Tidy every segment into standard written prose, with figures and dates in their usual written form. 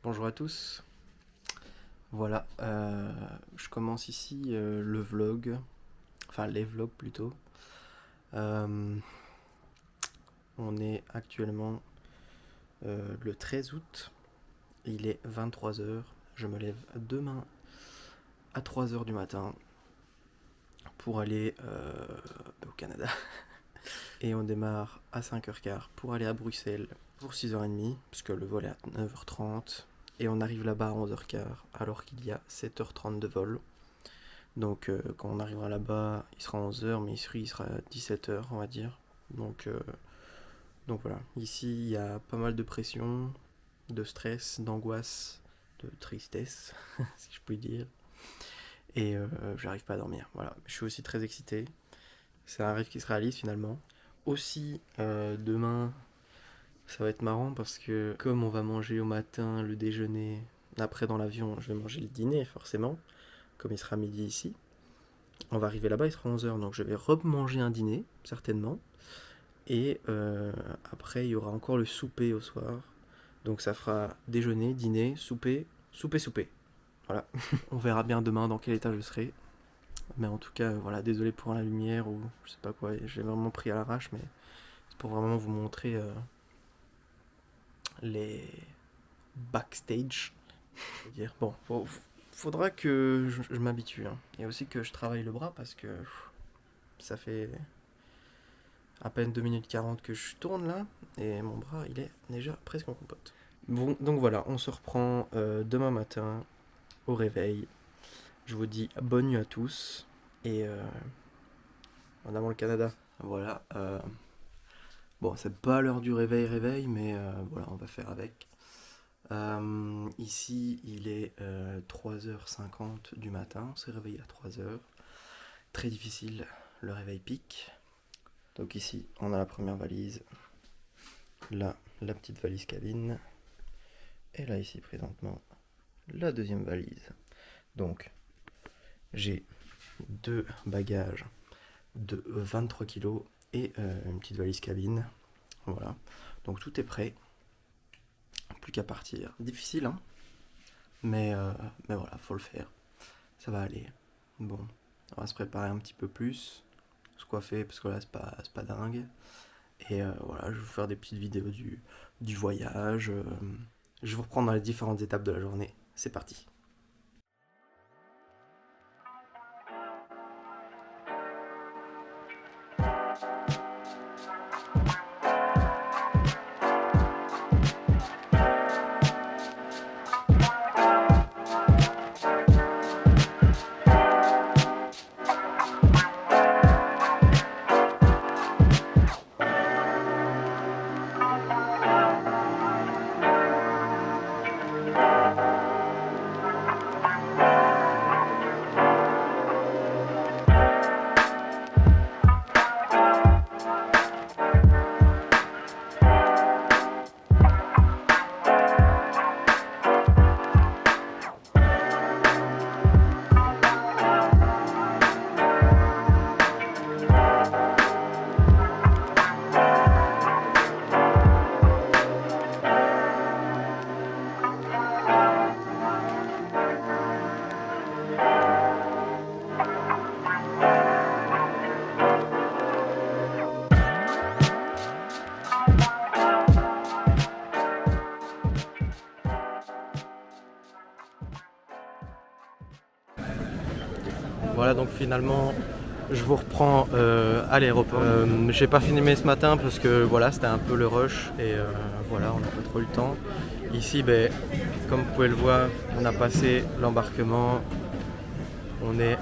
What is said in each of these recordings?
Bonjour à tous. Voilà, je commence ici le vlog, enfin les vlogs plutôt. Euh, on est actuellement le 13 août, il est 23 heures. Je me lève demain à 3 heures du matin pour aller au Canada. Et on démarre à 5h15 pour aller à Bruxelles pour 6h30, puisque le vol est à 9h30. Et on arrive là-bas à 11h15, alors qu'il y a 7h30 de vol. Donc quand on arrivera là-bas, il sera 11h, mais ici il sera 17h, on va dire. Donc voilà, ici il y a pas mal de pression, de stress, d'angoisse, de tristesse, si je puis dire. Et j'arrive pas à dormir, voilà. Je suis aussi très excité. C'est un rêve qui se réalise finalement. Aussi, demain, ça va être marrant parce que comme on va manger au matin le déjeuner, après dans l'avion, je vais manger le dîner forcément, comme il sera midi ici. On va arriver là-bas, il sera 11h, donc je vais remanger un dîner, certainement. Et après, il y aura encore le souper au soir. Donc ça fera déjeuner, dîner, souper, souper, souper. Voilà. On verra bien demain dans quel état je serai. Mais en tout cas, voilà, désolé pour la lumière ou je sais pas quoi. J'ai vraiment pris à l'arrache, mais c'est pour vraiment vous montrer les backstage. Je veux dire. Bon, faudra que je m'habitue. Hein. Et aussi que je travaille le bras parce que ça fait à peine 2 minutes 40 que je tourne là, et mon bras il est déjà presque en compote. Bon, donc voilà, on se reprend demain matin au réveil. Je vous dis bonne nuit à tous, et en avant le Canada. Voilà, bon, c'est pas l'heure du réveil, mais voilà, on va faire avec. Ici, il est 3h50 du matin, on s'est réveillé à 3h. Très difficile, le réveil pique. Donc ici, on a la première valise. Là, la petite valise cabine. Et là, ici, présentement, la deuxième valise. Donc, j'ai deux bagages de 23 kilos et une petite valise cabine. Voilà. Donc, tout est prêt. Plus qu'à partir. Difficile, hein, mais voilà, faut le faire. Ça va aller. Bon, on va se préparer un petit peu plus. Se coiffer, parce que là, c'est pas dingue. Et voilà, je vais vous faire des petites vidéos du voyage. Je vais vous reprendre dans les différentes étapes de la journée. C'est parti. Voilà, donc finalement je vous reprends à l'aéroport. J'ai pas filmé ce matin parce que voilà, c'était un peu le rush et voilà, on n'a pas trop eu le temps. Ici, ben, comme vous pouvez le voir, on a passé l'embarquement, on est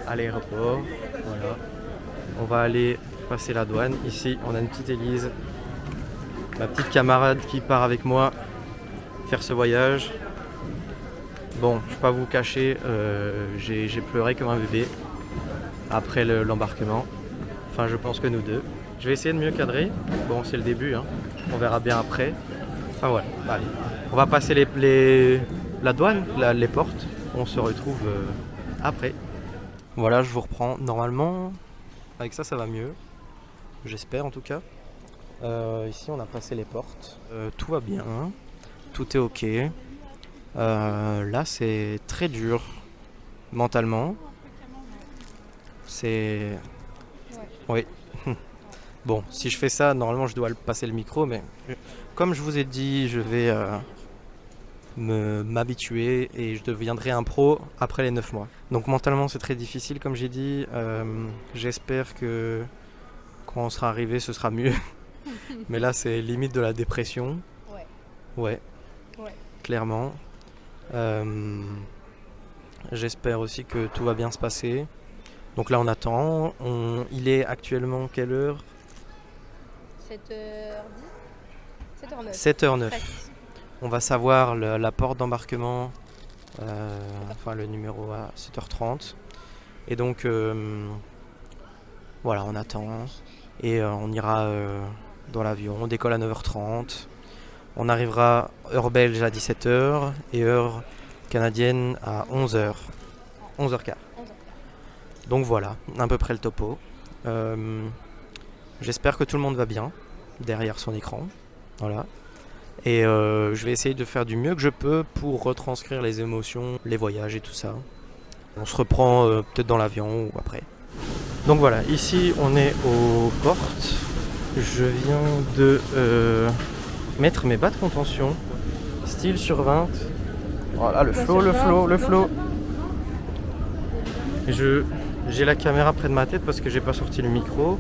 à l'aéroport. Voilà. On va aller passer la douane. Ici, on a une petite Élise, ma petite camarade qui part avec moi faire ce voyage. Bon, je vais pas vous cacher, j'ai pleuré comme un bébé après l'embarquement. Enfin, je pense que nous deux. Je vais essayer de mieux cadrer. Bon, c'est le début, hein. On verra bien après. Enfin voilà, allez. On va passer la douane, les portes. On se retrouve après. Voilà, je vous reprends. Normalement, avec ça, ça va mieux. J'espère en tout cas. Ici, on a passé les portes. Tout va bien. Tout est ok. Là, c'est très dur mentalement. C'est... Oui. Bon, si je fais ça, normalement je dois passer le micro, mais comme je vous ai dit, je vais m'habituer et je deviendrai un pro après les 9 mois. Donc mentalement c'est très difficile comme j'ai dit. J'espère que quand on sera arrivé ce sera mieux. Mais là c'est limite de la dépression. Ouais. Clairement. J'espère aussi que tout va bien se passer. Donc là on attend. Il est actuellement quelle heure ? 7h10 7h09. On va savoir la porte d'embarquement, enfin le numéro à 7h30. Et donc voilà, on attend. Et on ira dans l'avion. On décolle à 9h30. On arrivera heure belge à 17h et heure canadienne à 11h. 11h15. Donc voilà, à peu près le topo. J'espère que tout le monde va bien derrière son écran. Voilà. Et je vais essayer de faire du mieux que je peux pour retranscrire les émotions, les voyages et tout ça. On se reprend peut-être dans l'avion ou après. Donc voilà, ici on est aux portes. Je viens de mettre mes bas de contention. Style sur 20. Voilà, le flow. J'ai la caméra près de ma tête parce que j'ai pas sorti le micro.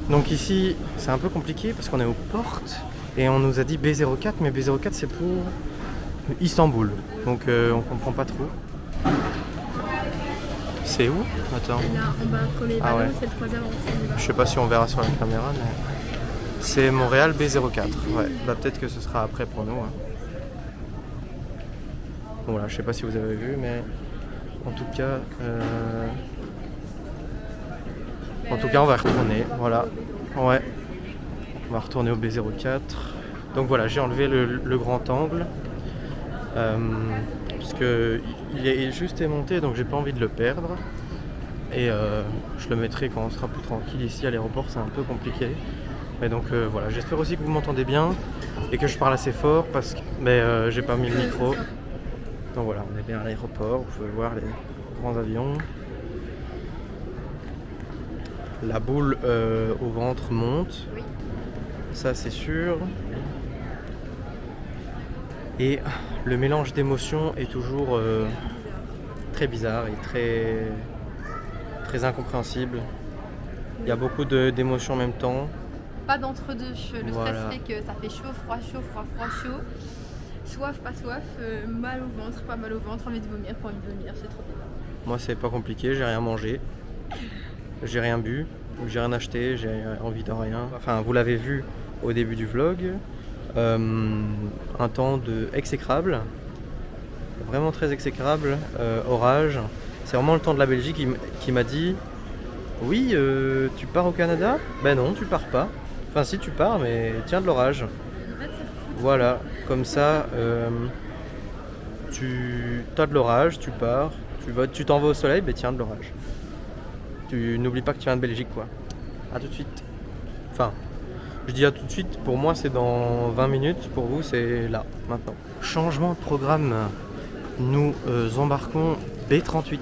Donc ici c'est un peu compliqué parce qu'on est aux portes et on nous a dit B04, mais B04 c'est pour Istanbul, donc on comprend pas trop. C'est où ? Attends. Là en bas, premier Ah ouais. c'est le troisième. Je sais pas si on verra sur la caméra, mais c'est Montréal B04. Ouais, bah peut-être que ce sera après pour nous. Hein. Bon, voilà, je sais pas si vous avez vu, mais en tout cas, on va retourner. Voilà, ouais, on va retourner au B04. Donc voilà, j'ai enlevé le grand angle parce que il est juste aimonté, donc j'ai pas envie de le perdre. Et je le mettrai quand on sera plus tranquille. Ici à l'aéroport, c'est un peu compliqué. Mais donc voilà, j'espère aussi que vous m'entendez bien et que je parle assez fort parce que j'ai pas mis le micro. Donc voilà, on est bien à l'aéroport, vous pouvez voir les grands avions. La boule au ventre monte, Oui. Ça c'est sûr. Et le mélange d'émotions est toujours très bizarre et très incompréhensible. Il y a beaucoup d'émotions en même temps. Pas d'entre-deux. Le Voilà. stress fait que ça fait chaud, froid, chaud. Soif, pas soif, mal au ventre, pas mal au ventre, envie de vomir, pas envie de vomir, c'est trop bizarre. Moi c'est pas compliqué, j'ai rien mangé, j'ai rien bu, j'ai rien acheté, j'ai envie de rien. Enfin vous l'avez vu au début du vlog, un temps exécrable, vraiment très exécrable, orage. C'est vraiment le temps de la Belgique qui m'a dit oui tu pars au Canada ? Ben non tu pars pas. Enfin si tu pars mais tiens de l'orage. En fait, c'est fou. Voilà, comme ça tu as de l'orage, tu pars, tu t'en vas au soleil, mais tiens de l'orage. Tu n'oublies pas que tu viens de Belgique quoi. A tout de suite. Enfin, je dis à tout de suite, pour moi c'est dans 20 minutes, pour vous c'est là, maintenant. Changement de programme, nous embarquons B38.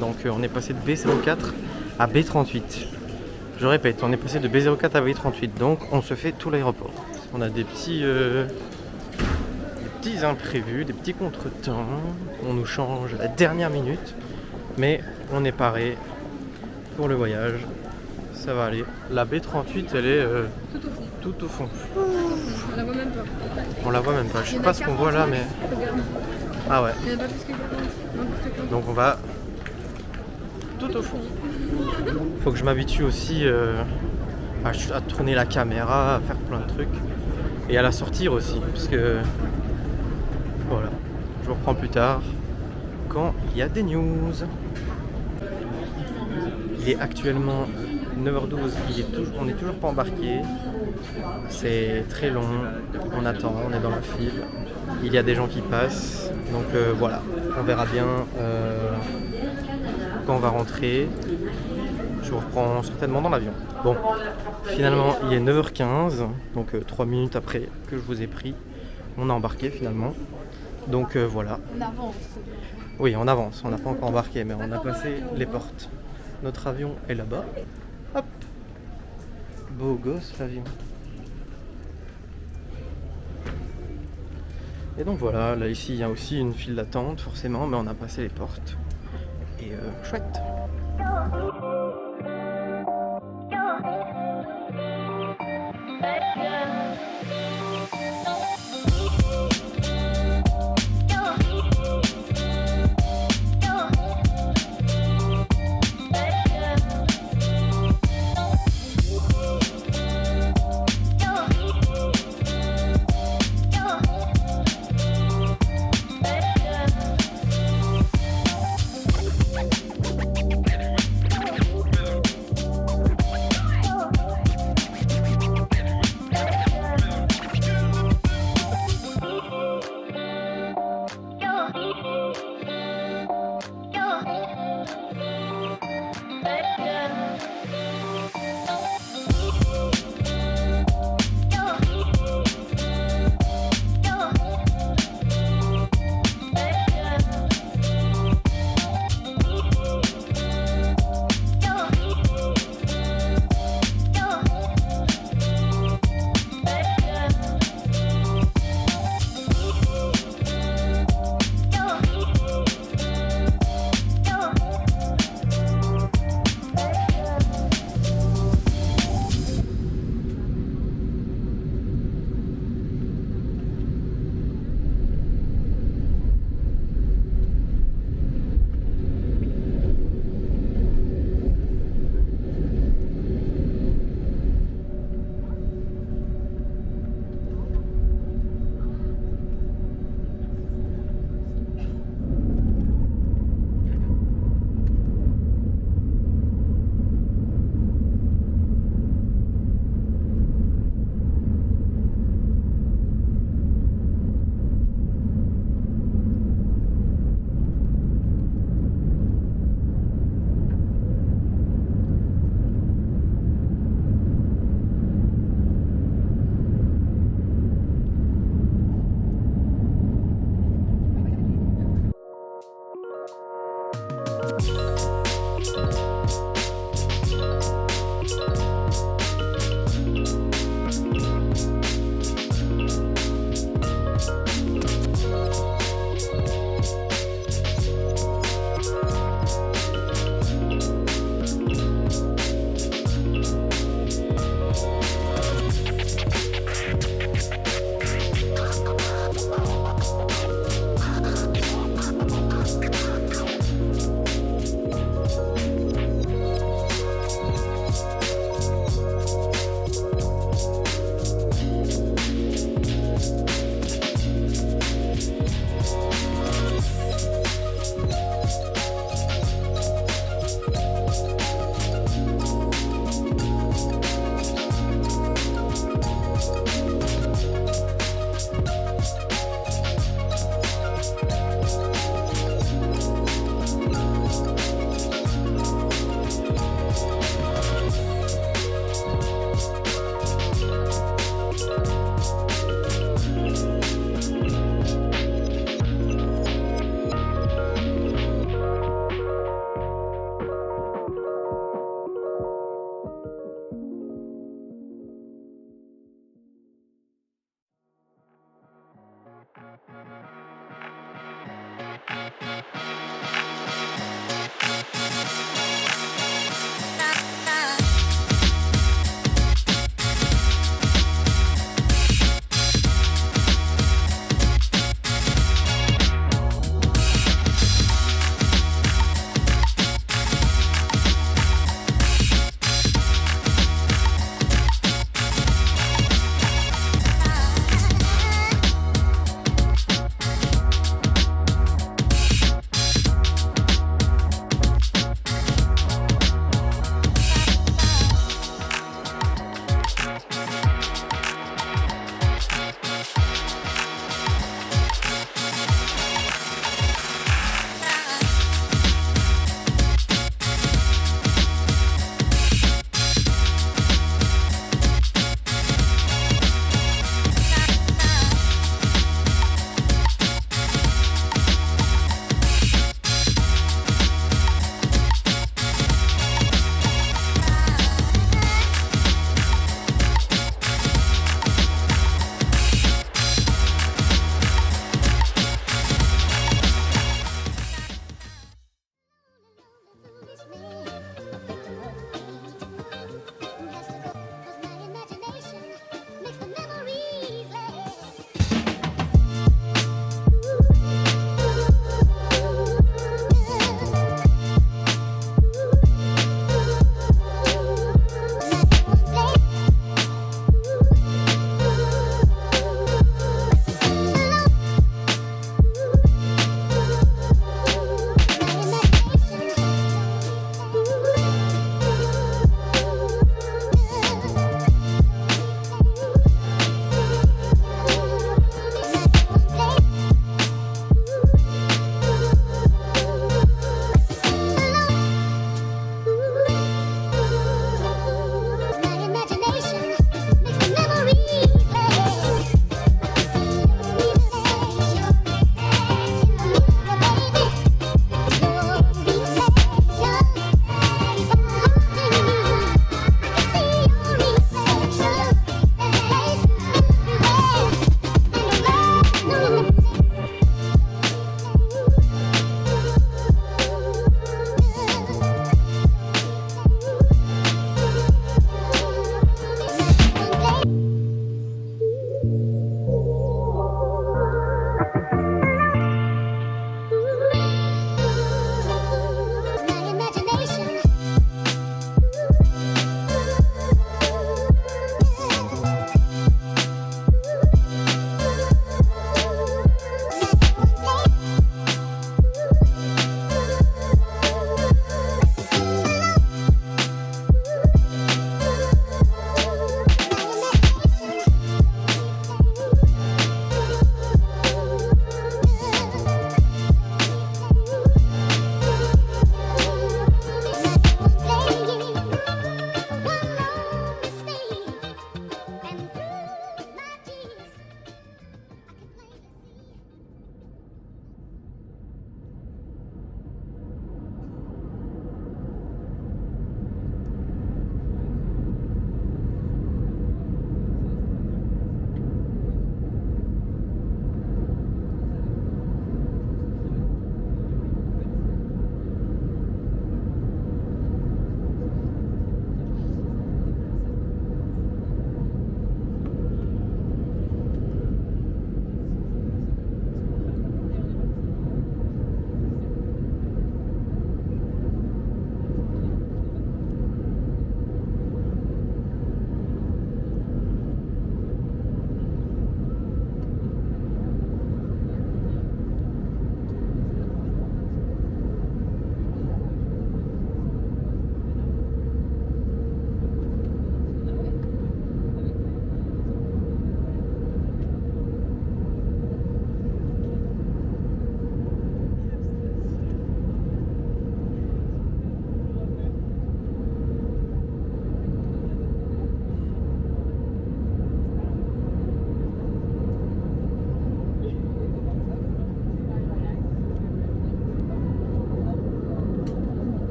Donc on est passé de B04 à B38. Je répète, on est passé de B04 à B38, donc on se fait tout l'aéroport. On a des petits imprévus, des petits contretemps. On nous change à la dernière minute, mais on est paré pour le voyage. Ça va aller. La B38, elle est tout au fond. On la voit même pas. On la voit même pas. Je sais pas ce qu'on voit là, mais Regarde. ah ouais. Il n'y en a pas plus que 40. N'importe quoi. Donc on va tout au fond. Faut que je m'habitue aussi à tourner la caméra, à faire plein de trucs et à la sortir aussi, parce que voilà. Je vous reprends plus tard quand il y a des news. Il est actuellement 9h12, on n'est toujours pas embarqué. C'est très long, on attend, on est dans la file. Il y a des gens qui passent, donc voilà, on verra bien quand on va rentrer. Je vous reprends certainement dans l'avion. Bon, finalement il est 9h15, donc 3 minutes après que je vous ai pris. On a embarqué finalement. Donc voilà. On avance. Oui, on avance. On n'a pas encore embarqué, mais on a passé les portes. Notre avion est là-bas. Hop. Beau gosse l'avion. Et donc voilà, là ici il y a aussi une file d'attente forcément, mais on a passé les portes. Et chouette.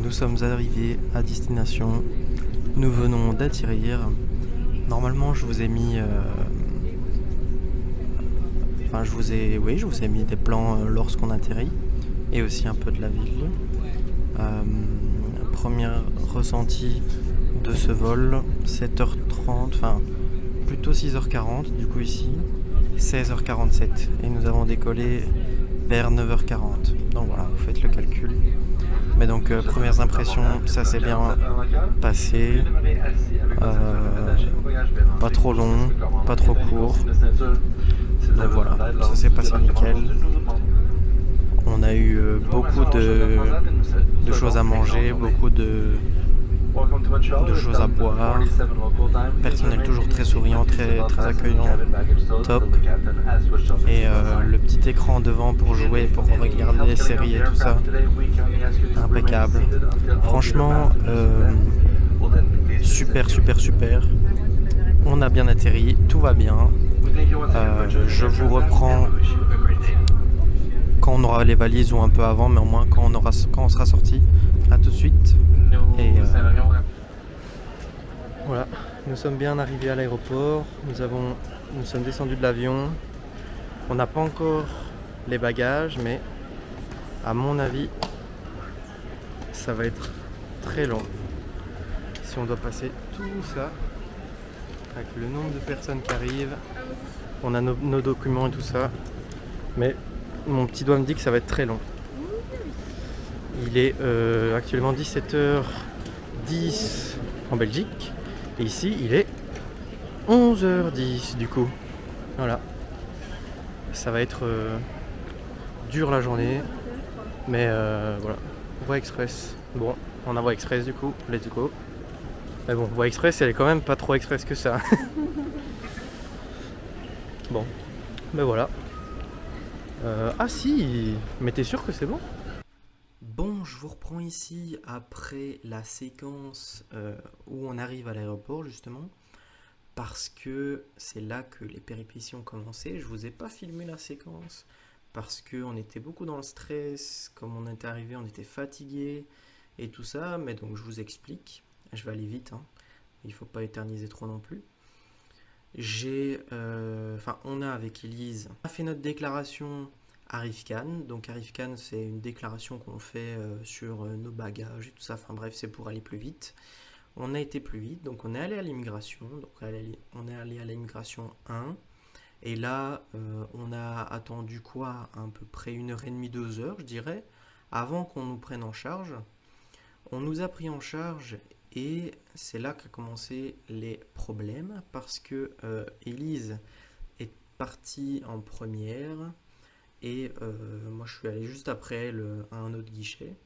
nous sommes arrivés à destination. Nous venons d'atterrir. Normalement, je vous ai mis... je vous ai mis des plans lorsqu'on atterrit. Et aussi un peu de la ville. Premier ressenti de ce vol, 7h30, enfin plutôt 6h40 du coup ici, 16h47. Et nous avons décollé vers 9h40. Donc voilà, vous faites le calcul. Mais donc premières impressions, ça s'est bien passé. Pas trop long, pas trop court. Donc voilà, ça s'est passé nickel. On a eu beaucoup de choses à manger, beaucoup de choses à boire. Personnel toujours très souriant, très accueillant, top. Et le petit écran devant pour jouer, pour regarder les séries et tout ça, impeccable. Franchement, super. On a bien atterri, tout va bien. Je vous reprends quand on aura les valises ou un peu avant, mais au moins quand on sera sorti. A tout de suite. Et voilà, nous sommes bien arrivés à l'aéroport. Nous sommes descendus de l'avion. On n'a pas encore les bagages, mais à mon avis, ça va être très long. Si on doit passer tout ça, avec le nombre de personnes qui arrivent, on a nos documents et tout ça, mais mon petit doigt me dit que ça va être très long. Il est actuellement 17h10 en Belgique. Et ici, il est 11h10 du coup. Voilà. Ça va être dur la journée. Mais voilà. Voie express. Bon, on a voie express du coup. Let's go. Mais bon, voie express, elle est quand même pas trop express que ça. Bon. Ben voilà. Ah si, mais t'es sûr que c'est bon? Bon, je vous reprends ici après la séquence où on arrive à l'aéroport justement, parce que c'est là que les péripéties ont commencé. Je vous ai pas filmé la séquence parce qu'on était beaucoup dans le stress, comme on était arrivé, on était fatigué et tout ça, mais donc je vous explique. Je vais aller vite, hein. Il faut pas éterniser trop non plus. On a avec Elise, on a fait notre déclaration à Rifkan. Donc à Rifkan, c'est une déclaration qu'on fait sur nos bagages et tout ça. Enfin bref, c'est pour aller plus vite. On a été plus vite, donc on est allé à l'immigration. Donc on est allé à l'immigration 1. Et là, on a attendu quoi? À peu près 1h30, 2h, je dirais, avant qu'on nous prenne en charge. On nous a pris en charge. Et c'est là qu'a commencé les problèmes parce que Elise est partie en première et moi je suis allé juste après elle à un autre guichet.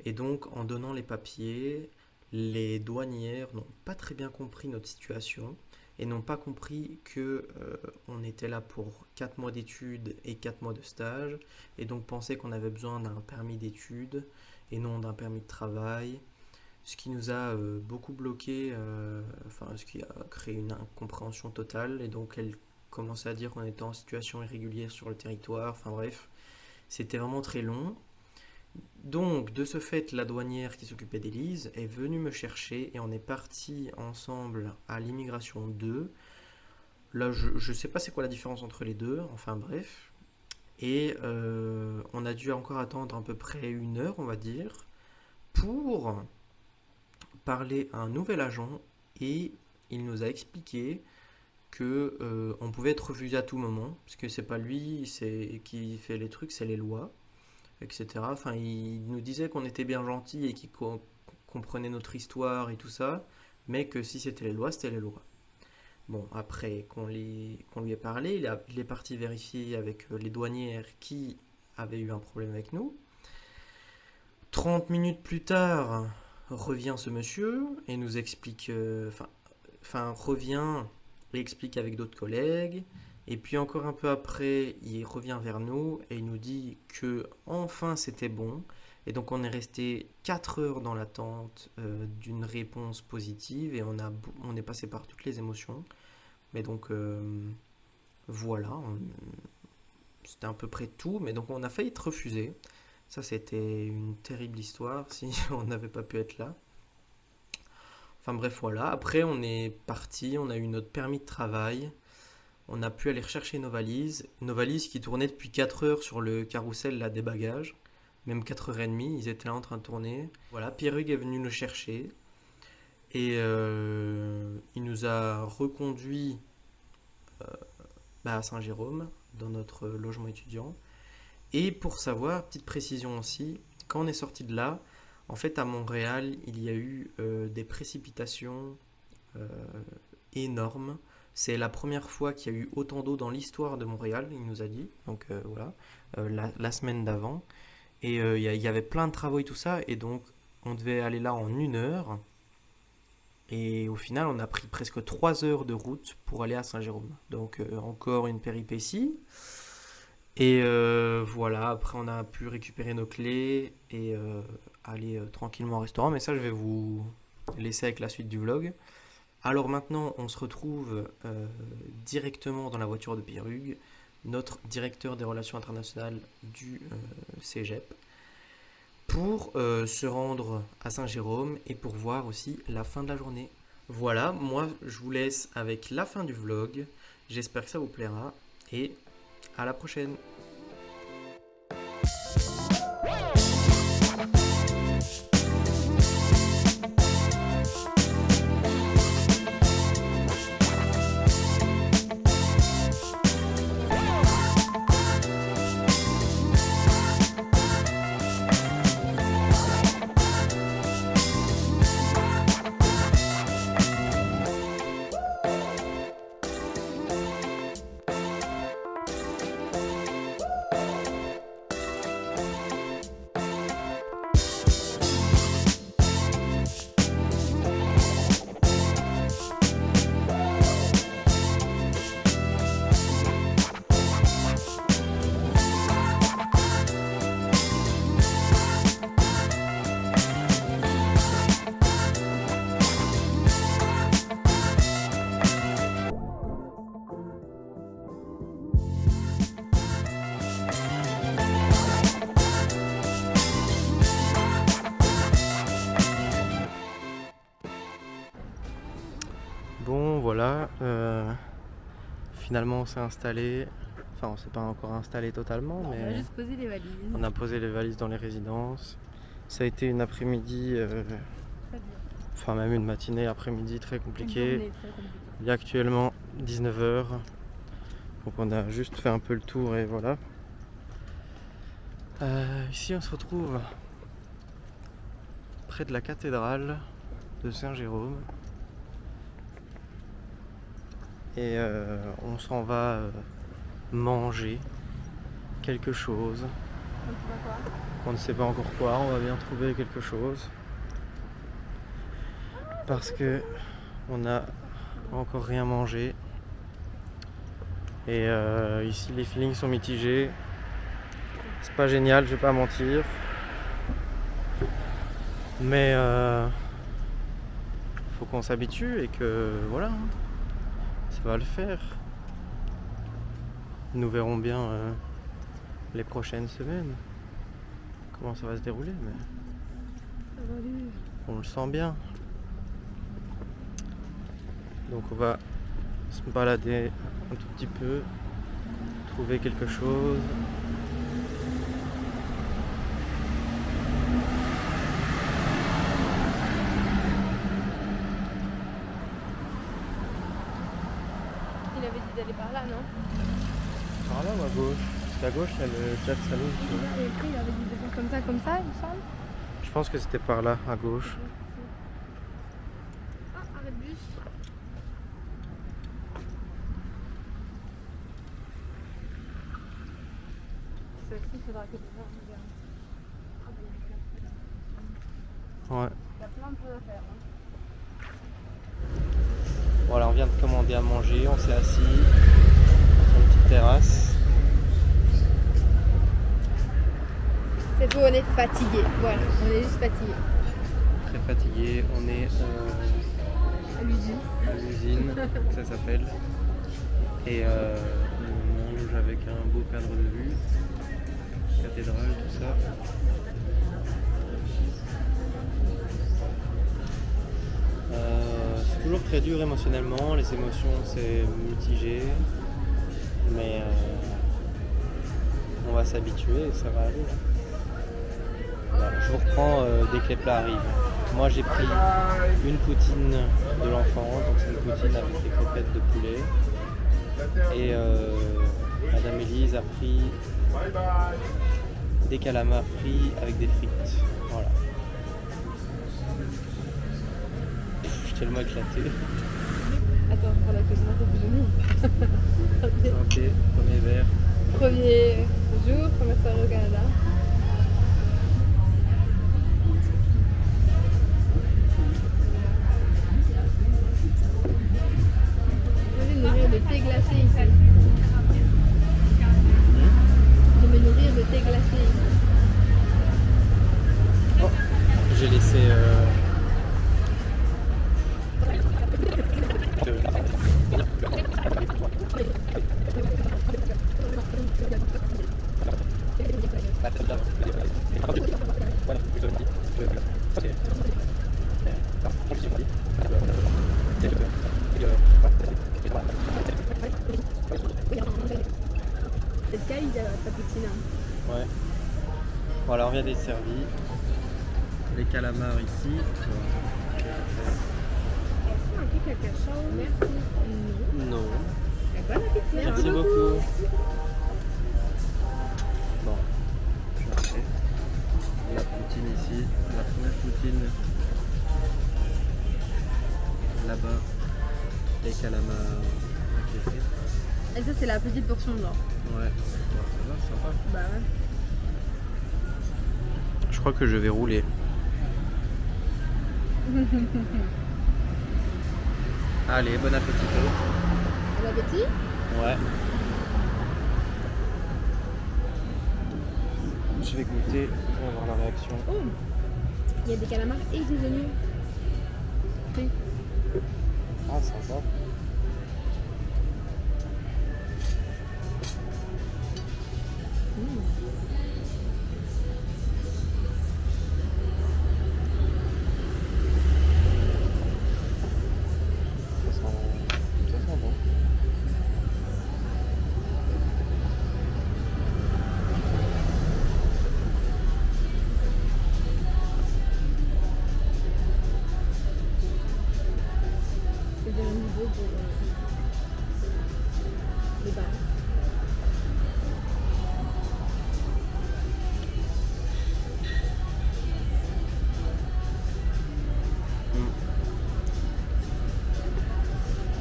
Et donc en donnant les papiers, les douanières n'ont pas très bien compris notre situation et n'ont pas compris que on était là pour 4 mois d'études et 4 mois de stage et donc pensaient qu'on avait besoin d'un permis d'études et non d'un permis de travail. Ce qui nous a beaucoup bloqué, ce qui a créé une incompréhension totale. Et donc elle commençait à dire qu'on était en situation irrégulière sur le territoire. Enfin bref, c'était vraiment très long. Donc de ce fait, la douanière qui s'occupait d'Élise est venue me chercher et on est partis ensemble à l'immigration 2. Là, je sais pas c'est quoi la différence entre les deux. Enfin bref. Et on a dû encore attendre à peu près 1 heure, on va dire, pour parler à un nouvel agent et il nous a expliqué que on pouvait être refusé à tout moment parce que c'est pas lui qui fait les trucs, c'est les lois, etc. Enfin, il nous disait qu'on était bien gentil et qu'il comprenait notre histoire et tout ça, mais que si c'était les lois, c'était les lois. Bon, après qu'on lui ait parlé, il est parti vérifier avec les douanières qui avaient eu un problème avec nous. 30 minutes plus tard, revient ce monsieur et nous explique, revient et explique avec d'autres collègues. Et puis encore un peu après, il revient vers nous et il nous dit que enfin c'était bon. Et donc on est resté 4 heures dans l'attente d'une réponse positive et on est passé par toutes les émotions. Mais donc voilà, c'était à peu près tout. Mais donc on a failli être refusé. Ça, c'était une terrible histoire si on n'avait pas pu être là. Enfin bref, voilà. Après, on est parti, on a eu notre permis de travail. On a pu aller rechercher nos valises. Nos valises qui tournaient depuis 4 heures sur le carrousel là, des bagages. Même 4h30, ils étaient là en train de tourner. Voilà, Pierre-Hugues est venu nous chercher. Et il nous a reconduits à Saint-Jérôme, dans notre logement étudiant. Et pour savoir, petite précision aussi, quand on est sorti de là, en fait à Montréal, il y a eu des précipitations énormes. C'est la première fois qu'il y a eu autant d'eau dans l'histoire de Montréal, il nous a dit. Donc voilà, la semaine d'avant. Et il y avait plein de travaux et tout ça. Et donc on devait aller là en 1 heure. Et au final, on a pris presque 3 heures de route pour aller à Saint-Jérôme. Donc encore une péripétie. Et voilà, après on a pu récupérer nos clés et aller tranquillement au restaurant. Mais ça, je vais vous laisser avec la suite du vlog. Alors maintenant, on se retrouve directement dans la voiture de Pierre-Hugues, notre directeur des relations internationales du Cégep, pour se rendre à Saint-Jérôme et pour voir aussi la fin de la journée. Voilà, moi je vous laisse avec la fin du vlog. J'espère que ça vous plaira et à la prochaine. Bon voilà, finalement on s'est installé, enfin on s'est pas encore installé totalement, On a mais juste posé les valises. on a posé les valises dans les résidences. Ça a été une après-midi, enfin même une matinée après-midi très compliquée. Il est actuellement 19h, donc on a juste fait un peu le tour et voilà. Ici on se retrouve près de la cathédrale de Saint-Jérôme. Et on s'en va manger quelque chose. On ne sait pas encore quoi, on va bien trouver quelque chose. Parce que on n'a encore rien mangé. Et ici les feelings sont mitigés. C'est pas génial, je vais pas mentir. Mais faut qu'on s'habitue et que voilà. Ça va le faire. Nous verrons bien les prochaines semaines comment ça va se dérouler, mais on le sent bien. Donc on va se balader un tout petit peu, trouver quelque chose. Il avait dit d'aller par là, non? Par là ou à gauche? Parce qu'à gauche il y a le Jack Saloon. Et après il avait dit de faire comme ça, il me semble. Je pense que c'était par là, à gauche. Ah, arrête bus. Celle-ci, il faudra que tu regardes. Ouais. Il y a plein de choses à faire. Voilà, on vient de commander à manger, on s'est assis sur une petite terrasse. Cette fois on est fatigué, voilà, on est juste fatigué. Très fatigué, on est À l'usine. à l'usine, ça s'appelle. Et on mange avec un beau cadre de vue. cathédrale, tout ça. C'est toujours très dur émotionnellement, les émotions c'est mitigé, mais on va s'habituer et ça va aller. Voilà, je vous reprends dès que les plats arrivent. Moi j'ai pris une poutine de l'enfance, donc c'est une poutine avec des croquettes de poulet. Et Madame Élise a pris des calamars frits avec des frites. Voilà. Je suis tellement éclaté. Attends, pour la cuisine, c'est plus de nous. Ok, premier verre. Premier jour, première soirée au Canada. Je vais me nourrir de thé glacé ici. Je vais me nourrir de thé glacé ici. Oh, j'ai laissé. C'est caille ta poutine. Ouais. Voilà, on vient d'être servi. Les calamars ici. Un truc à cacao. Merci. Non. Bon appétit. Merci beaucoup. Bon, je fais la poutine ici, la première poutine. Là-bas, les calamars avec les frites. Et ça, c'est la petite portion de l'or. Ouais, ça va, sympa. Bah ouais. Je crois que je vais rouler. Allez, bon appétit. Bon appétit. Ouais. Je vais goûter, on va voir la réaction. Oh, il y a des calamars et des oignons. Oui. Ah, sympa. Ça sent bon. C'est un niveau pour les bars.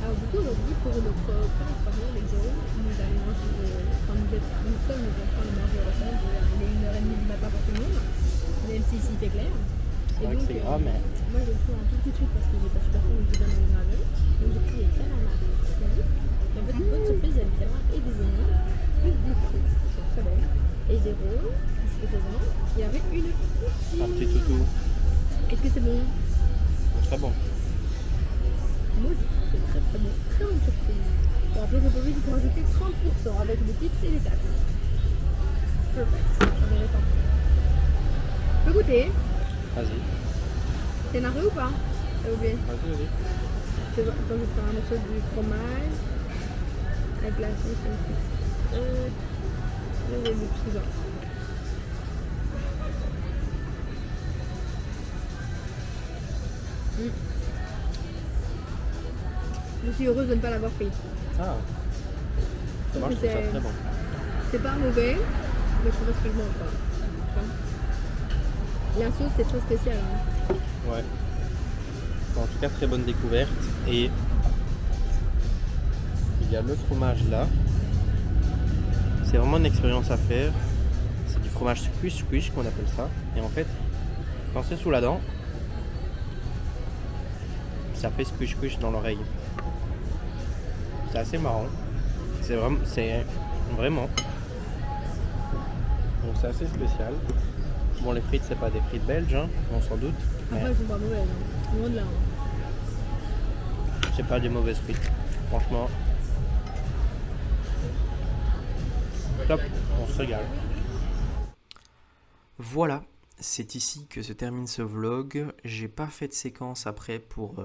Alors du coup aujourd'hui pour notre première soirée avec Zéro, nous allons manger, nous sommes en train de manger ensemble, il est 1h30 du matin pour tout le monde, même si ici il fait clair. C'est vrai que c'est gras, mais Moi je prends un tout petit truc parce que j'ai pas super faim, donc je donne les graveurs. Donc j'ai pris les calamars. Et en fait une bonne surprise, il y a des calamars et des oignons, plus des frites qui sont très bonnes. Et Zéro, qui se fait vraiment, il y avait une poutine. un petit toutou. Est-ce que c'est bon? Très bon. Moi je trouve que c'est très très bon, très bonne surprise. Bon après j'ai pas vu qu'il faut rajouter 30% avec les tips et les taxes. Perfect, j'en ai tant. Je peux goûter? Vas-y. T'es narré ou pas? T'as oublié? Vas-y, vas-y. Je vais prendre un morceau du fromage avec la sauce et le j'ai du petit vin. Je suis heureuse de ne pas l'avoir pris. Ah. Moi, je trouve ça très bon. C'est pas mauvais, mais je trouve que je mange pas. La sauce c'est très spécial. Hein. Ouais. En tout cas, très bonne découverte. Et il y a le fromage là. C'est vraiment une expérience à faire. C'est du fromage squish qu'on appelle ça. Et en fait, quand c'est sous la dent, ça fait squish dans l'oreille. C'est assez marrant. C'est vraiment. Donc c'est assez spécial. Bon, les frites, c'est pas des frites belges, hein, on s'en doute. Mais Après elles sont pas mauvaises. Hein. Loin de là. Hein. c'est pas des mauvaises frites. Franchement, top, on se régale. Voilà, c'est ici que se termine ce vlog. J'ai pas fait de séquence après pour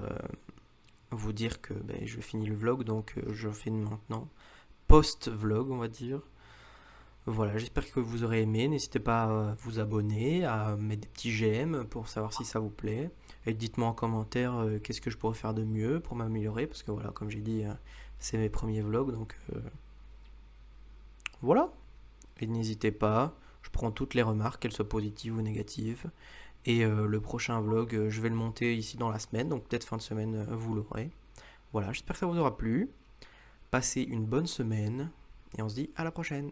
vous dire que je finis le vlog, donc je fais maintenant post-vlog, on va dire. Voilà, j'espère que vous aurez aimé. N'hésitez pas à vous abonner, à mettre des petits j'aime pour savoir si ça vous plaît. Et dites-moi en commentaire qu'est-ce que je pourrais faire de mieux pour m'améliorer, parce que voilà, comme j'ai dit, c'est mes premiers vlogs, donc voilà. Et n'hésitez pas, je prends toutes les remarques, qu'elles soient positives ou négatives. Et le prochain vlog, je vais le monter ici dans la semaine, donc peut-être fin de semaine, vous l'aurez. Voilà, j'espère que ça vous aura plu. Passez une bonne semaine, et on se dit à la prochaine.